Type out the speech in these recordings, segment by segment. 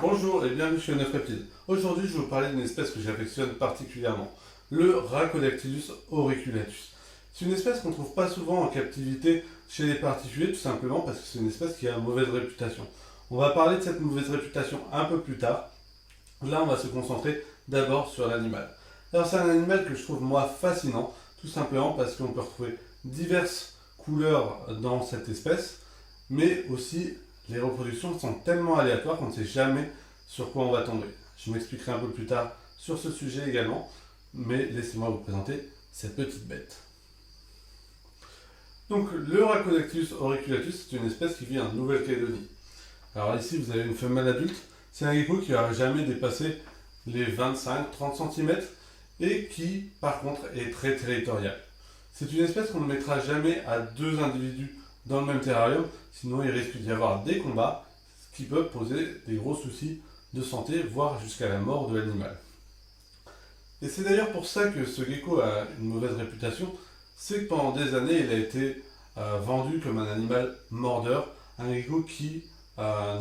Bonjour et bienvenue chez Neuf Reptiles. Aujourd'hui, je vais vous parler d'une espèce que j'affectionne particulièrement, le Rhakodactylus auriculatus. C'est une espèce qu'on ne trouve pas souvent en captivité chez les particuliers, tout simplement parce que c'est une espèce qui a une mauvaise réputation. On va parler de cette mauvaise réputation un peu plus tard. Là, on va se concentrer d'abord sur l'animal. Alors, c'est un animal que je trouve moi fascinant, tout simplement parce qu'on peut retrouver diverses couleurs dans cette espèce, mais aussi les reproductions sont tellement aléatoires qu'on ne sait jamais sur quoi on va tomber. Je m'expliquerai un peu plus tard sur ce sujet également, mais laissez-moi vous présenter cette petite bête. Donc, le Rhakodactylus auriculatus, c'est une espèce qui vit en Nouvelle-Calédonie. Alors ici, vous avez une femelle adulte. C'est un gecko qui n'aura jamais dépassé les 25-30 cm et qui, par contre, est très territorial. C'est une espèce qu'on ne mettra jamais à deux individus dans le même terrarium, sinon il risque d'y avoir des combats, ce qui peut poser des gros soucis de santé, voire jusqu'à la mort de l'animal. Et c'est d'ailleurs pour ça que ce gecko a une mauvaise réputation, c'est que pendant des années, il a été vendu comme un animal mordeur, un gecko qui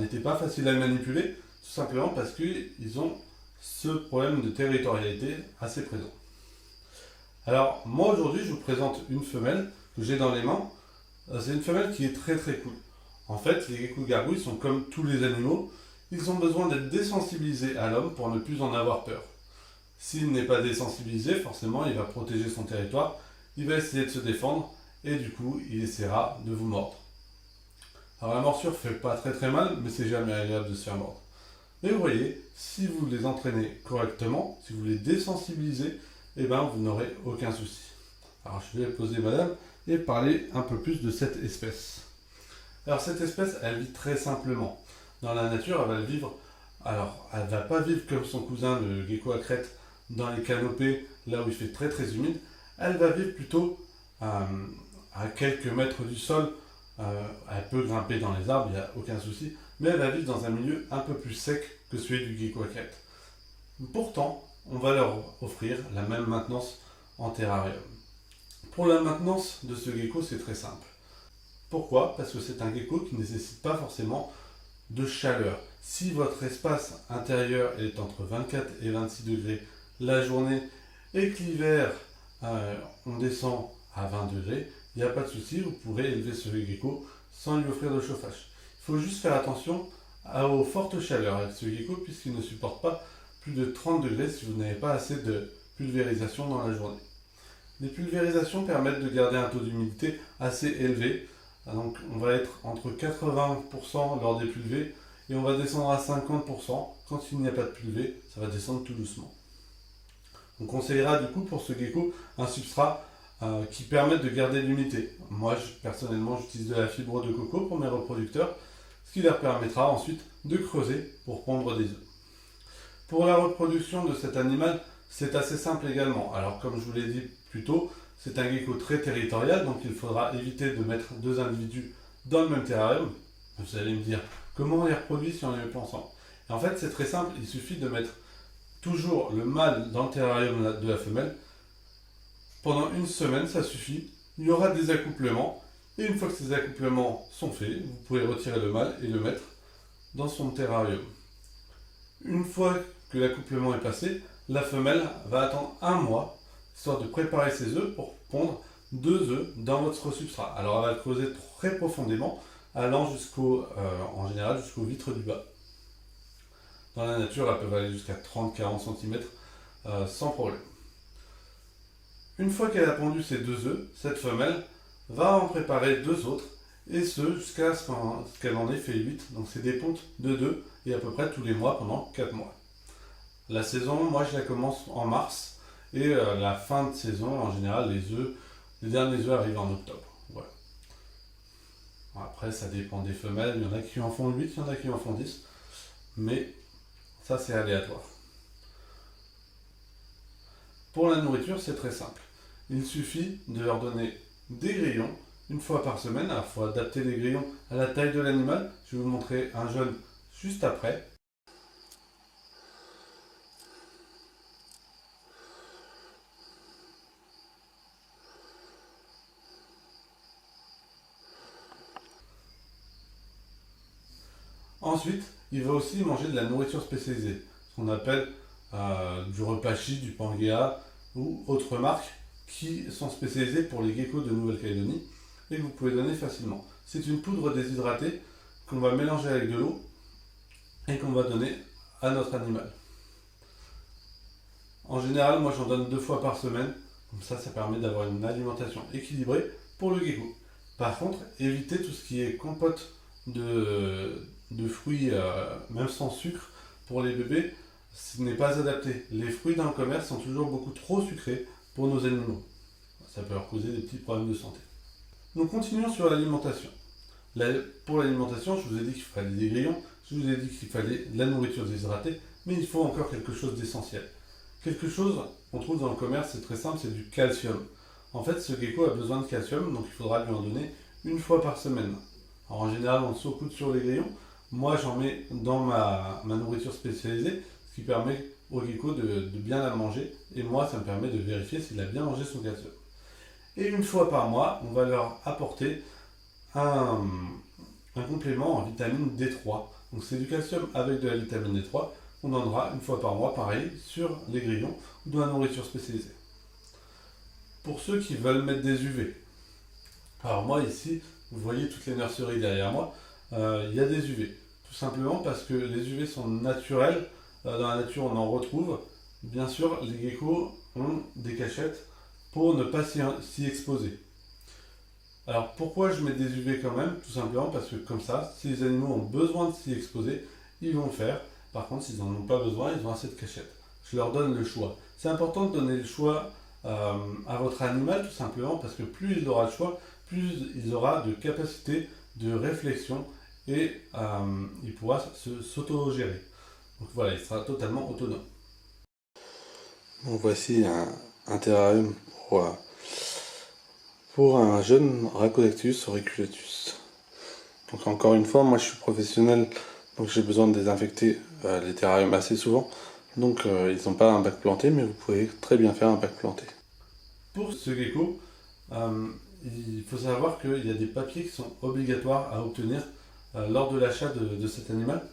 n'était pas facile à manipuler, tout simplement parce qu'ils ont ce problème de territorialité assez présent. Alors, moi aujourd'hui, je vous présente une femelle que j'ai dans les mains. C'est une femelle qui est très très cool. En fait, les geckos gargouilles sont comme tous les animaux. Ils ont besoin d'être désensibilisés à l'homme pour ne plus en avoir peur. S'il n'est pas désensibilisé, forcément, il va protéger son territoire. Il va essayer de se défendre et du coup, il essaiera de vous mordre. Alors la morsure fait pas très très mal, mais c'est jamais agréable de se faire mordre. Mais vous voyez, si vous les entraînez correctement, si vous les désensibilisez, eh ben, vous n'aurez aucun souci. Alors je vais poser madame et parler un peu plus de cette espèce. Alors cette espèce, elle vit très simplement. Dans la nature, elle va vivre. Alors, elle ne va pas vivre comme son cousin, le gecko à crête, dans les canopées, là où il fait très très humide. Elle va vivre plutôt à quelques mètres du sol. Elle peut grimper dans les arbres, il n'y a aucun souci. Mais elle va vivre dans un milieu un peu plus sec que celui du gecko à crête. Pourtant, on va leur offrir la même maintenance en terrarium. Pour la maintenance de ce gecko, c'est très simple. Pourquoi? Parce que c'est un gecko qui ne nécessite pas forcément de chaleur. Si votre espace intérieur est entre 24 et 26 degrés la journée et que l'hiver on descend à 20 degrés, il n'y a pas de souci, vous pourrez élever ce gecko sans lui offrir de chauffage. Il faut juste faire attention aux fortes chaleurs avec ce gecko puisqu'il ne supporte pas plus de 30 degrés si vous n'avez pas assez de pulvérisation dans la journée. Les pulvérisations permettent de garder un taux d'humidité assez élevé. Donc on va être entre 80% lors des pulvées et on va descendre à 50%. Quand il n'y a pas de pulvée, ça va descendre tout doucement. On conseillera du coup pour ce gecko un substrat qui permette de garder l'humidité. Moi personnellement j'utilise de la fibre de coco pour mes reproducteurs, ce qui leur permettra ensuite de creuser pour pondre des œufs. Pour la reproduction de cet animal, c'est assez simple également. Alors comme je vous l'ai dit plus tôt, c'est un gecko très territorial, donc il faudra éviter de mettre deux individus dans le même terrarium. Vous allez me dire, comment on les reproduit si on les met pas ensemble? Et en fait, c'est très simple, il suffit de mettre toujours le mâle dans le terrarium de la femelle. Pendant une semaine, ça suffit. Il y aura des accouplements, et une fois que ces accouplements sont faits, vous pouvez retirer le mâle et le mettre dans son terrarium. Une fois que l'accouplement est passé, la femelle va attendre un mois, histoire de préparer ses œufs pour pondre deux œufs dans votre substrat. Alors elle va creuser très profondément, allant en général jusqu'aux vitres du bas. Dans la nature, elles peuvent aller jusqu'à 30-40 cm sans problème. Une fois qu'elle a pondu ses deux œufs, cette femelle va en préparer deux autres, et ce jusqu'à ce qu'elle en ait fait 8. Donc c'est des pontes de 2 et à peu près tous les mois pendant 4 mois. La saison, moi je la commence en mars et la fin de saison, en général, les derniers œufs arrivent en octobre. Voilà. Après, ça dépend des femelles, il y en a qui en font 8, il y en a qui en font 10, mais ça c'est aléatoire. Pour la nourriture, c'est très simple. Il suffit de leur donner des grillons une fois par semaine. Alors, il faut adapter les grillons à la taille de l'animal. Je vais vous montrer un jeune juste après. Ensuite, il va aussi manger de la nourriture spécialisée, ce qu'on appelle du repachi, du pangea ou autres marques qui sont spécialisées pour les geckos de Nouvelle-Calédonie et que vous pouvez donner facilement. C'est une poudre déshydratée qu'on va mélanger avec de l'eau et qu'on va donner à notre animal. En général, moi j'en donne 2 fois par semaine, comme ça permet d'avoir une alimentation équilibrée pour le gecko. Par contre, évitez tout ce qui est compote de fruits, même sans sucre, pour les bébés, ce n'est pas adapté. Les fruits dans le commerce sont toujours beaucoup trop sucrés pour nos animaux. Ça peut leur causer des petits problèmes de santé. Nous continuons sur l'alimentation. Pour l'alimentation, je vous ai dit qu'il fallait des grillons, je vous ai dit qu'il fallait de la nourriture déshydratée, mais il faut encore quelque chose d'essentiel. Quelque chose qu'on trouve dans le commerce, c'est très simple, c'est du calcium. En fait, ce gecko a besoin de calcium, donc il faudra lui en donner 1 fois par semaine. Alors, en général, on saupoudre sur les grillons. Moi, j'en mets dans ma nourriture spécialisée, ce qui permet au gecko de bien la manger. Et moi, ça me permet de vérifier s'il a bien mangé son calcium. Et 1 fois par mois, on va leur apporter un complément en vitamine D3. Donc c'est du calcium avec de la vitamine D3. On donnera 1 fois par mois, pareil, sur les grillons ou dans la nourriture spécialisée. Pour ceux qui veulent mettre des UV, alors moi ici, vous voyez toutes les nurseries derrière moi, il y a des UV. Tout simplement parce que les UV sont naturels, dans la nature on en retrouve. Bien sûr, les geckos ont des cachettes pour ne pas s'y exposer. Alors pourquoi je mets des UV quand même? Tout simplement parce que comme ça, si les animaux ont besoin de s'y exposer, ils vont le faire. Par contre, s'ils n'en ont pas besoin, ils ont assez de cachettes. Je leur donne le choix. C'est important de donner le choix à votre animal, tout simplement parce que plus il aura le choix, plus il aura de capacité de réflexion et il pourra s'auto-gérer. Donc voilà, il sera totalement autonome. Donc voici un terrarium pour un jeune Rhagodactylus auriculatus. Donc encore une fois, moi je suis professionnel, donc j'ai besoin de désinfecter les terrariums assez souvent. Donc ils n'ont pas un bac planté, mais vous pouvez très bien faire un bac planté. Pour ce gecko, il faut savoir qu'il y a des papiers qui sont obligatoires à obtenir lors de l'achat de cet animal.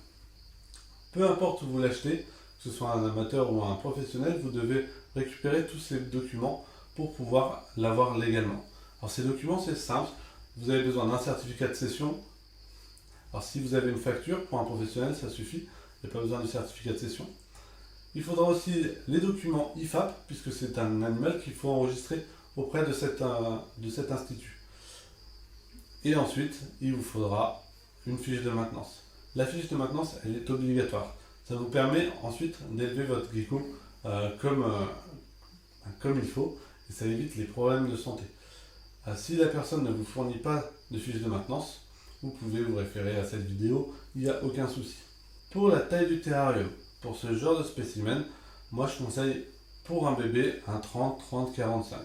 Peu importe où vous l'achetez, que ce soit un amateur ou un professionnel, vous devez récupérer tous ces documents pour pouvoir l'avoir légalement. Alors ces documents, c'est simple. Vous avez besoin d'un certificat de cession. Alors si vous avez une facture, pour un professionnel, ça suffit. Il n'y a pas besoin de certificat de cession. Il faudra aussi les documents IFAP, puisque c'est un animal qu'il faut enregistrer auprès de cet institut. Et ensuite, il vous faudra une fiche de maintenance. La fiche de maintenance, elle est obligatoire. Ça vous permet ensuite d'élever votre gecko comme il faut, et ça évite les problèmes de santé. Si la personne ne vous fournit pas de fiche de maintenance, vous pouvez vous référer à cette vidéo, il n'y a aucun souci. Pour la taille du terrarium, pour ce genre de spécimen, moi je conseille pour un bébé un 30-30-45.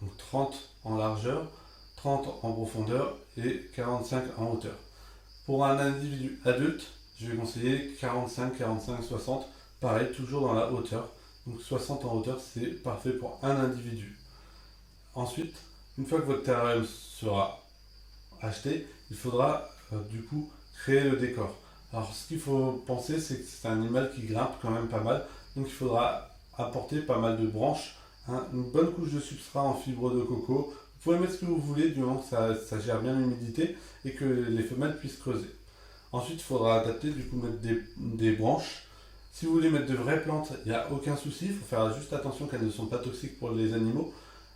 Donc 30 en largeur, 30 en profondeur et 45 en hauteur. Pour un individu adulte, je vais conseiller 45-45-60, pareil, toujours dans la hauteur. Donc 60 en hauteur, c'est parfait pour un individu. Ensuite, une fois que votre terrarium sera acheté, il faudra du coup créer le décor. Alors ce qu'il faut penser, c'est que c'est un animal qui grimpe quand même pas mal, donc il faudra apporter pas mal de branches, une bonne couche de substrat en fibre de coco. Vous pouvez mettre ce que vous voulez du moment que ça gère bien l'humidité et que les femelles puissent creuser. Ensuite, il faudra adapter, du coup mettre des branches. Si vous voulez mettre de vraies plantes, il n'y a aucun souci, il faut faire juste attention qu'elles ne sont pas toxiques pour les animaux,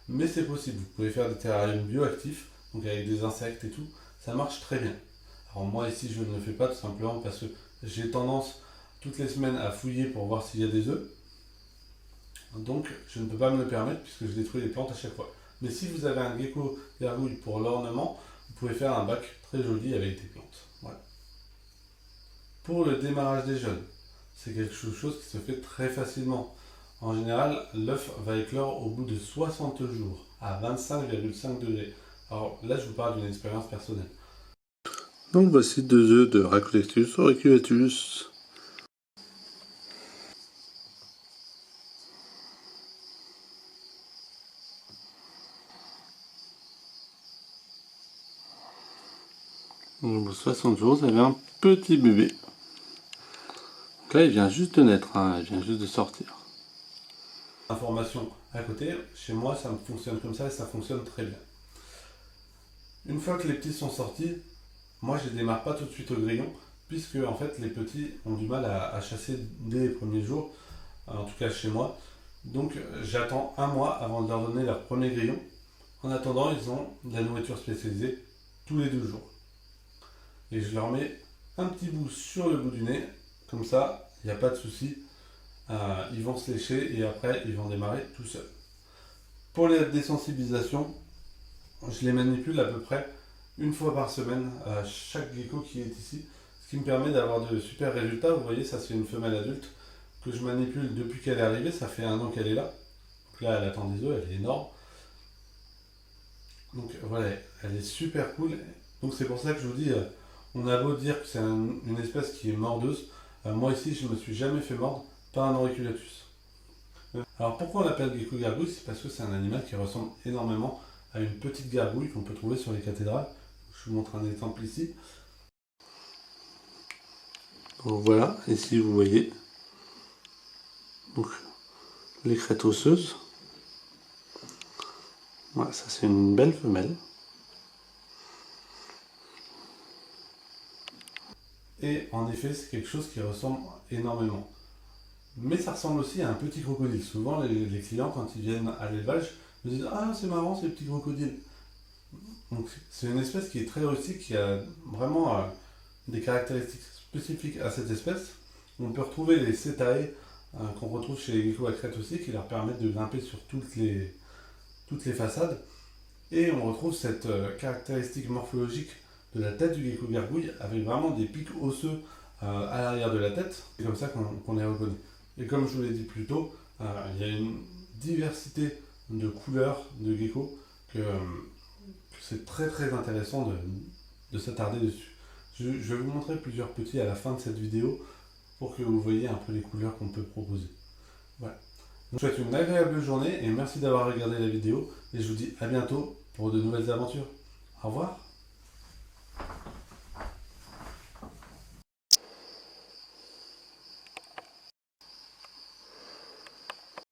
mais c'est possible. Vous pouvez faire des terrariums bioactifs, donc avec des insectes et tout, ça marche très bien. Alors moi ici je ne le fais pas tout simplement parce que j'ai tendance toutes les semaines à fouiller pour voir s'il y a des œufs. Donc je ne peux pas me le permettre puisque je détruis les plantes à chaque fois. Mais si vous avez un gecko gargouille pour l'ornement, vous pouvez faire un bac très joli avec des plantes. Voilà. Pour le démarrage des jeunes, c'est quelque chose qui se fait très facilement. En général, l'œuf va éclore au bout de 60 jours à 25,5 degrés. Alors là, je vous parle d'une expérience personnelle. Donc voici 2 œufs de Rhagodactylus auriculatus. Au bout de 60 jours, vous avez un petit bébé. là, il vient juste de naître, hein, il vient juste de sortir. Information à côté, chez moi ça fonctionne comme ça et ça fonctionne très bien. Une fois que les petits sont sortis, moi je les démarre pas tout de suite au grillon, puisque en fait les petits ont du mal à chasser dès les premiers jours, en tout cas chez moi. Donc j'attends un mois avant de leur donner leur premier grillon. En attendant, ils ont de la nourriture spécialisée tous les 2 jours. Et je leur mets un petit bout sur le bout du nez, comme ça, il n'y a pas de souci. Ils vont se lécher et après ils vont démarrer tout seuls. Pour les désensibilisations, je les manipule à peu près une fois par semaine à chaque gecko qui est ici, ce qui me permet d'avoir de super résultats. Vous voyez, ça c'est une femelle adulte que je manipule depuis qu'elle est arrivée, ça fait 1 an qu'elle est là. Donc là elle attend des œufs, elle est énorme. Donc voilà, elle est super cool. Donc c'est pour ça que je vous dis, on a beau dire que c'est une espèce qui est mordeuse, moi ici je ne me suis jamais fait mordre par un auriculatus. Alors pourquoi on l'appelle gecko gargouille? C'est parce que c'est un animal qui ressemble énormément à une petite gargouille qu'on peut trouver sur les cathédrales. Je vous montre un exemple ici. Donc voilà, ici vous voyez donc, les crêtes osseuses. Voilà, ça c'est une belle femelle. Et en effet, c'est quelque chose qui ressemble énormément. Mais ça ressemble aussi à un petit crocodile. Souvent, les clients, quand ils viennent à l'élevage, me disent ah, c'est marrant, ces petits crocodiles. Donc, c'est une espèce qui est très rustique, qui a vraiment des caractéristiques spécifiques à cette espèce. On peut retrouver les setae qu'on retrouve chez les geckos à crête aussi, qui leur permettent de grimper sur toutes les façades. Et on retrouve cette caractéristique morphologique de la tête du gecko gargouille avec vraiment des pics osseux à l'arrière de la tête. C'est comme ça qu'on les reconnaît. Et comme je vous l'ai dit plus tôt, il y a une diversité de couleurs de geckos que c'est très très intéressant de s'attarder dessus. Je vais vous montrer plusieurs petits à la fin de cette vidéo pour que vous voyez un peu les couleurs qu'on peut proposer. Voilà. Je vous souhaite une agréable journée et merci d'avoir regardé la vidéo et je vous dis à bientôt pour de nouvelles aventures. Au revoir.